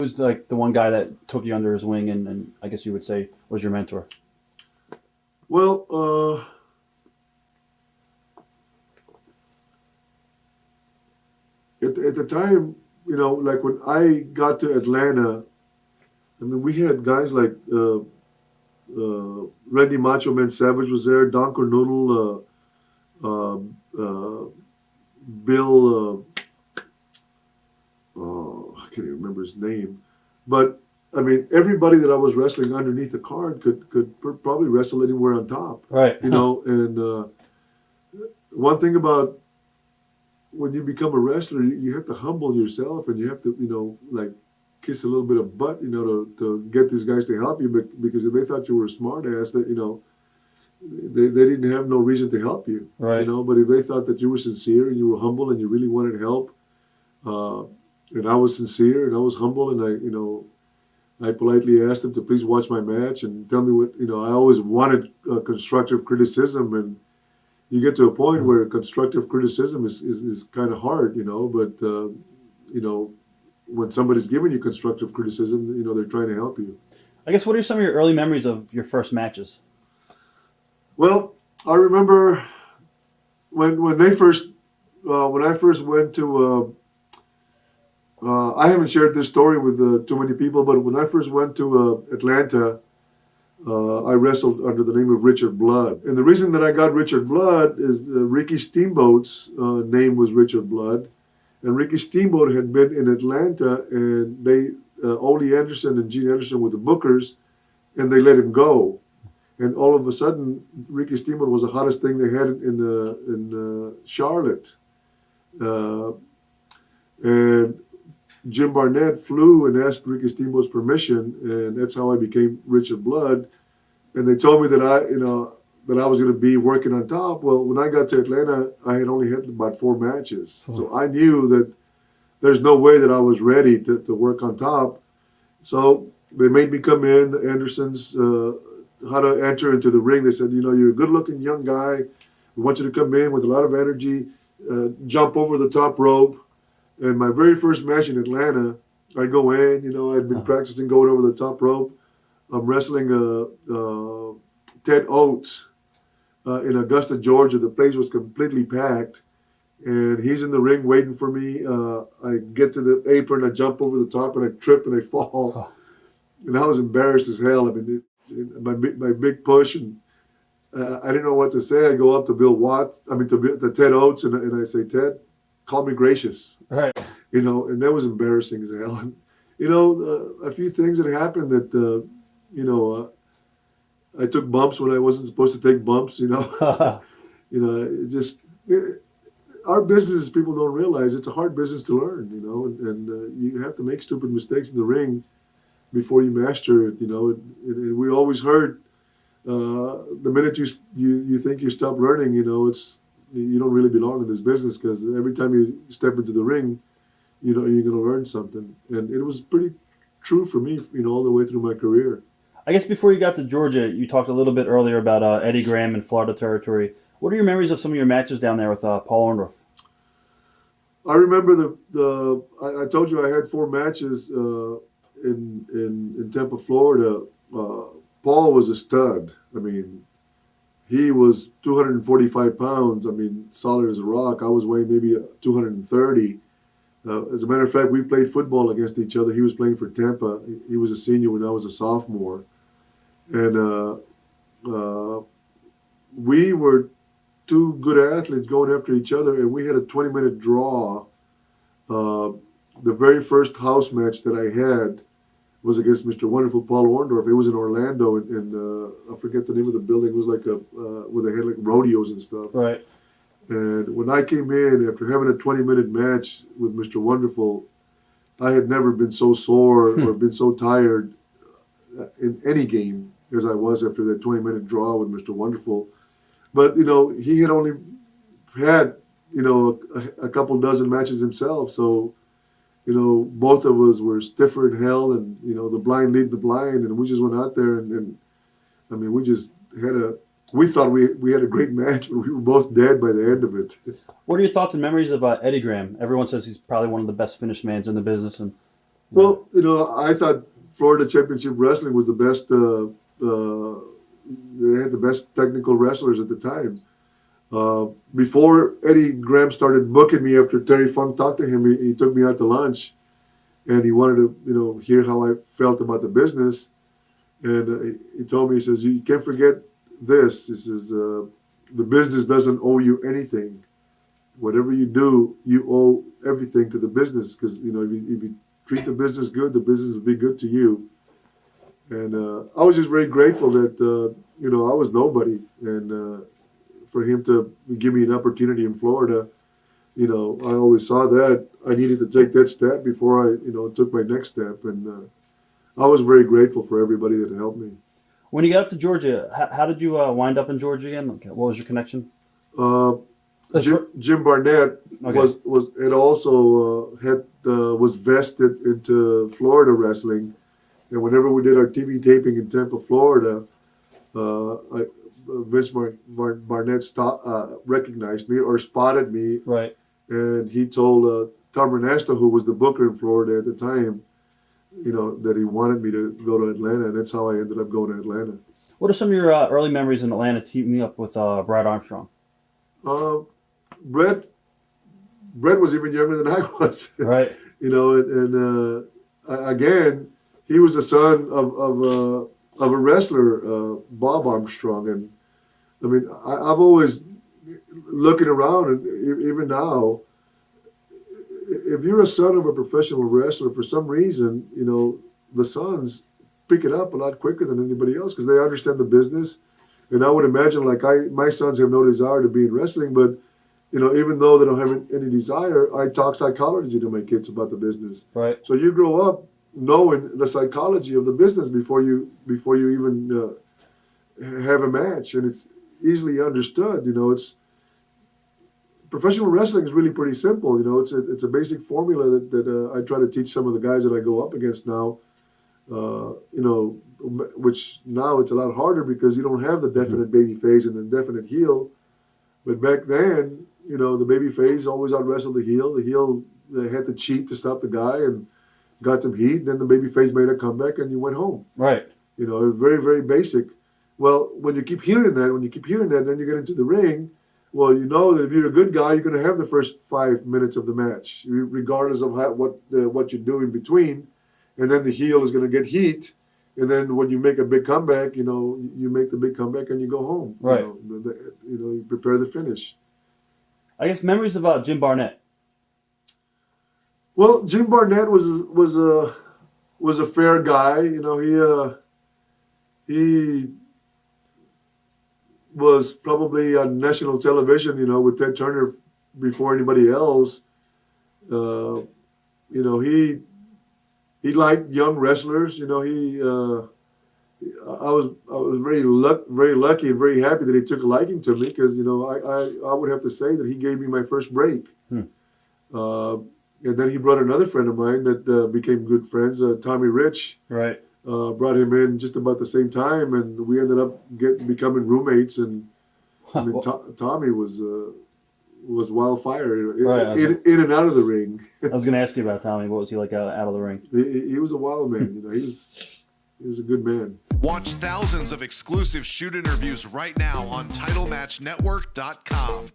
Who's like the one guy that took you under his wing and I guess you would say was your mentor? Well, at the time, like when I got to Atlanta, I mean, we had guys like Randy Macho Man Savage was there, Don Cornoodle, Bill, oh, I can't even remember his name, but I mean, everybody that I was wrestling underneath the card could probably wrestle anywhere on top, Right. And one thing about when you become a wrestler, you have to humble yourself and you have to, like kiss a little bit of butt, to get these guys to help you. Because if they thought you were a smart ass, that, they didn't have no reason to help you, Right. But if they thought that you were sincere and you were humble and you really wanted help, uh, and I was sincere and I was humble and I politely asked them to please watch my match and tell me what, I always wanted constructive criticism, and you get to a point where constructive criticism is kind of hard, but, when somebody's giving you constructive criticism, they're trying to help you. I guess what are some of your early memories of your first matches? Well, I remember when they first, when I first went to, I haven't shared this story with too many people, but when I first went to Atlanta, I wrestled under the name of Richard Blood. And the reason that I got Richard Blood is Ricky Steamboat's name was Richard Blood. And Ricky Steamboat had been in Atlanta, and they, Ole Anderson and Gene Anderson were the bookers, and they let him go. And all of a sudden, Ricky Steamboat was the hottest thing they had in Charlotte. And Jim Barnett flew and asked Ricky Steamboat's permission, and that's how I became Richard Blood. And they told me that I was going to be working on top. Well, when I got to Atlanta, I had only had about 4 matches, so I knew that there's no way that I was ready to work on top. So they made me come in. The Andersons, how to enter into the ring. They said, you're a good-looking young guy. We want you to come in with a lot of energy, jump over the top rope. And my very first match in Atlanta, I go in, I'd been practicing going over the top rope. I'm wrestling Ted Oates in Augusta, Georgia. The place was completely packed. And he's in the ring waiting for me. I get to the apron, I jump over the top, and I trip and I fall. And I was embarrassed as hell. I mean, my big push, and I didn't know what to say. I go up to to Ted Oates, and I say, Ted, call me gracious. Right. And that was embarrassing as hell. And, a few things that happened that, I took bumps when I wasn't supposed to take bumps, our business, people don't realize it's a hard business to learn, and you have to make stupid mistakes in the ring before you master it, and we always heard, the minute you think you stop learning, you don't really belong in this business, because every time you step into the ring, you're going to learn something. And it was pretty true for me, all the way through my career. I guess before you got to Georgia, you talked a little bit earlier about Eddie Graham and Florida territory. What are your memories of some of your matches down there with Paul Orndorff? I remember I told you I had 4 matches in Tampa, Florida. Paul was a stud. I mean, he was 245 pounds. I mean, solid as a rock. I was weighing maybe 230. As a matter of fact, we played football against each other. He was playing for Tampa. He was a senior when I was a sophomore. And we were 2 good athletes going after each other, and we had a 20-minute draw. The very first house match that I had was against Mr. Wonderful Paul Orndorff. It was in Orlando, and I forget the name of the building. It was like where they had like rodeos and stuff. Right. And when I came in after having a 20-minute match with Mr. Wonderful, I had never been so sore or been so tired in any game as I was after that 20-minute draw with Mr. Wonderful. But, he had only had, a couple dozen matches himself. So, both of us were stiffer than hell, and, the blind lead the blind. And we just went out there and I mean, we thought we had a great match, but we were both dead by the end of it. What are your thoughts and memories of Eddie Graham? Everyone says he's probably one of the best finish mans in the business. And Well, I thought Florida Championship Wrestling was the best. They had the best technical wrestlers at the time. Before Eddie Graham started booking me, after Terry Funk talked to him, he took me out to lunch, and he wanted to hear how I felt about the business. And he told me, he says, you can't forget this. He says, the business doesn't owe you anything. Whatever you do, you owe everything to the business, because if you treat the business good, the business will be good to you. And I was just very grateful that I was nobody, and for him to give me an opportunity in Florida, I always saw that I needed to take that step before I took my next step, and I was very grateful for everybody that helped me. When you got up to Georgia, how did you wind up in Georgia again? Okay, what was your connection? Jim Barnett Okay. was vested into Florida wrestling, and whenever we did our TV taping in Tampa, Florida, Vince Barnett recognized me or spotted me, Right. and he told Tom Ernesto, who was the booker in Florida at the time, that he wanted me to go to Atlanta, and that's how I ended up going to Atlanta. What are some of your early memories in Atlanta teaming up with Brad Armstrong? Brett was even younger than I was. Right. Again, he was the son of a wrestler, Bob Armstrong, and I mean, I've always looking around, and even now, if you're a son of a professional wrestler, for some reason, the sons pick it up a lot quicker than anybody else because they understand the business. And I would imagine, my sons have no desire to be in wrestling, but even though they don't have any desire, I talk psychology to my kids about the business. Right. So you grow up knowing the psychology of the business before you even have a match, and it's easily understood. It's professional wrestling is really pretty simple. It's a basic formula that I try to teach some of the guys that I go up against now. Which now it's a lot harder because you don't have the definite baby face and the definite heel. But back then, the baby face always out wrestled the heel. The heel had to cheat to stop the guy and got some heat. Then the baby face made a comeback and you went home. Right. Very, very basic. Well, when you keep hearing that, then you get into the ring. Well, you know that if you're a good guy, you're going to have the first 5 minutes of the match, regardless of what you do in between. And then the heel is going to get heat. And then when you make a big comeback, you make the big comeback and you go home. Right. You prepare the finish. I guess memories about Jim Barnett. Well, Jim Barnett was a fair guy. He was probably on national television, with Ted Turner before anybody else. He liked young wrestlers. I was very lucky and very happy that he took a liking to me because I would have to say that he gave me my first break. And then he brought another friend of mine that became good friends, Tommy Rich. Right. Brought him in just about the same time, and we ended up becoming roommates. And I mean, Tommy was wildfire, Right. in and out of the ring. I was going to ask you about Tommy. What was he like out of the ring? He was a wild man. He was a good man. Watch thousands of exclusive shoot interviews right now on TitleMatchNetwork.com.